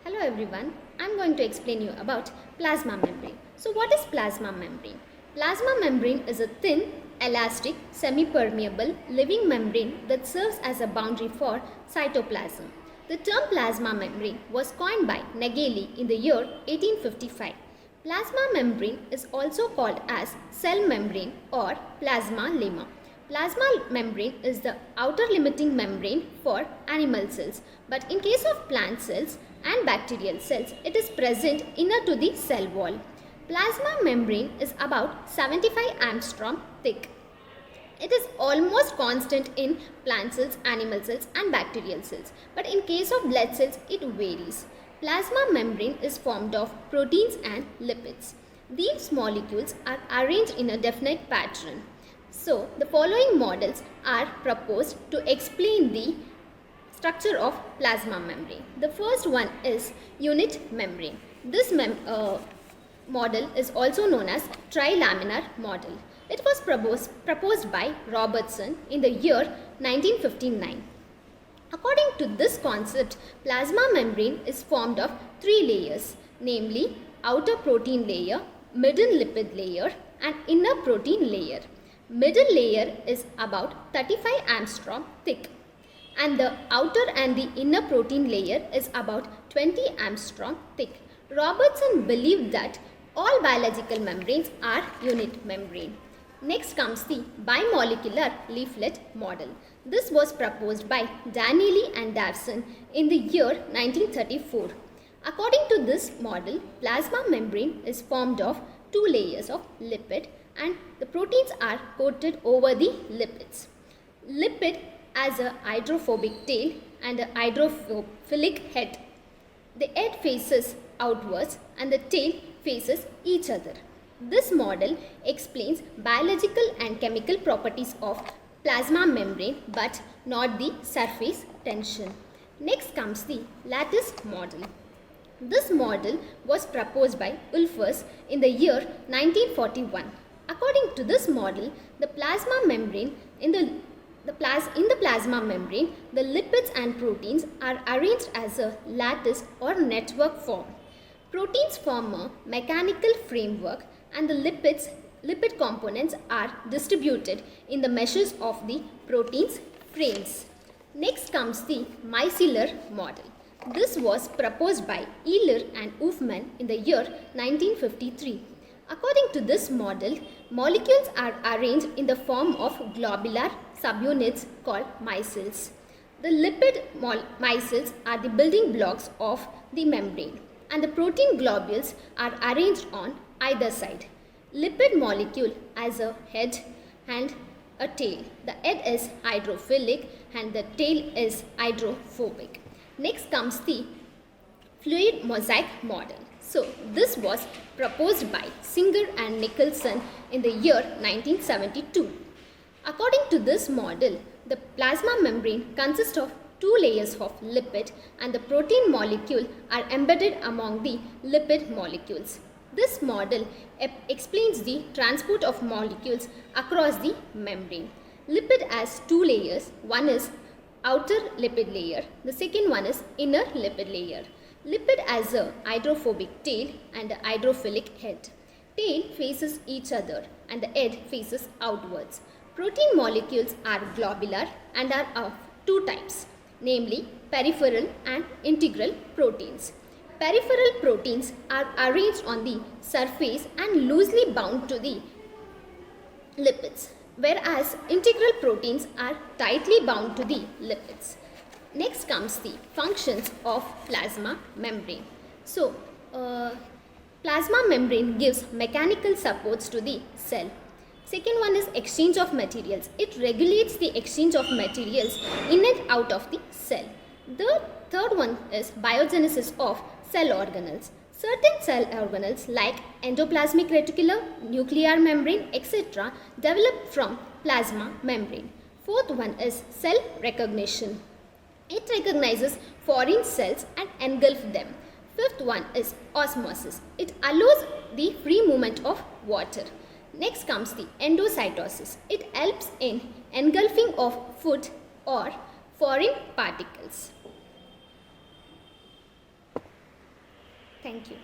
Hello everyone, I am going to explain you about plasma membrane. So what is plasma membrane? Plasma membrane is a thin, elastic, semi-permeable living membrane that serves as a boundary for cytoplasm. The term plasma membrane was coined by Nageli in the year 1855. Plasma membrane is also called as cell membrane or plasma lemma. Plasma membrane is the outer limiting membrane for animal cells, but in case of plant cells and bacterial cells, it is present inner to the cell wall. Plasma membrane is about 75 angstrom thick. It is almost constant in plant cells, animal cells and bacterial cells, but in case of blood cells, it varies. Plasma membrane is formed of proteins and lipids. These molecules are arranged in a definite pattern. So, the following models are proposed to explain the structure of plasma membrane. The first one is unit membrane. This model is also known as trilaminar model. It was proposed by Robertson in the year 1959. According to this concept, plasma membrane is formed of three layers, namely outer protein layer, middle lipid layer and inner protein layer. Middle layer is about 35 angstrom thick and the outer and the inner protein layer is about 20 angstrom thick. Robertson believed that all biological membranes are unit membrane. Next comes the bimolecular leaflet model. This was proposed by Danieli and Davison in the year 1934. According to this model, plasma membrane is formed of two layers of lipid and the proteins are coated over the lipids. Lipid has a hydrophobic tail and a hydrophilic head. The head faces outwards and the tail faces each other. This model explains biological and chemical properties of plasma membrane but not the surface tension. Next comes the lattice model. This model was proposed by Wolfers in the year 1941. According to this model, the plasma membrane in the plasma membrane, the lipids and proteins are arranged as a lattice or network form. Proteins form a mechanical framework and the lipid components are distributed in the meshes of the protein's frames. Next comes the micellar model. This was proposed by Ehler and Hofmann in the year 1953. According to this model, molecules are arranged in the form of globular subunits called micelles. The lipid micelles are the building blocks of the membrane and the protein globules are arranged on either side. Lipid molecule has a head and a tail. The head is hydrophilic and the tail is hydrophobic. Next comes the fluid mosaic model. So, this was proposed by Singer and Nicholson in the year 1972. According to this model, the plasma membrane consists of two layers of lipid and the protein molecule are embedded among the lipid molecules. This model explains the transport of molecules across the membrane. Lipid has two layers. One is outer lipid layer. The second one is inner lipid layer. Lipid has a hydrophobic tail and a hydrophilic head. Tail faces each other and the head faces outwards. Protein molecules are globular and are of two types, namely peripheral and integral proteins. Peripheral proteins are arranged on the surface and loosely bound to the lipids, whereas integral proteins are tightly bound to the lipids. Next comes the functions of plasma membrane. So, plasma membrane gives mechanical supports to the cell. Second one is exchange of materials. It regulates the exchange of materials in and out of the cell. The third one is biogenesis of cell organelles. Certain cell organelles like endoplasmic reticulum, nuclear membrane, etc. develop from plasma membrane. Fourth one is cell recognition. It recognizes foreign cells and engulfs them. Fifth one is osmosis. It allows the free movement of water. Next comes the endocytosis. It helps in engulfing of food or foreign particles. Thank you.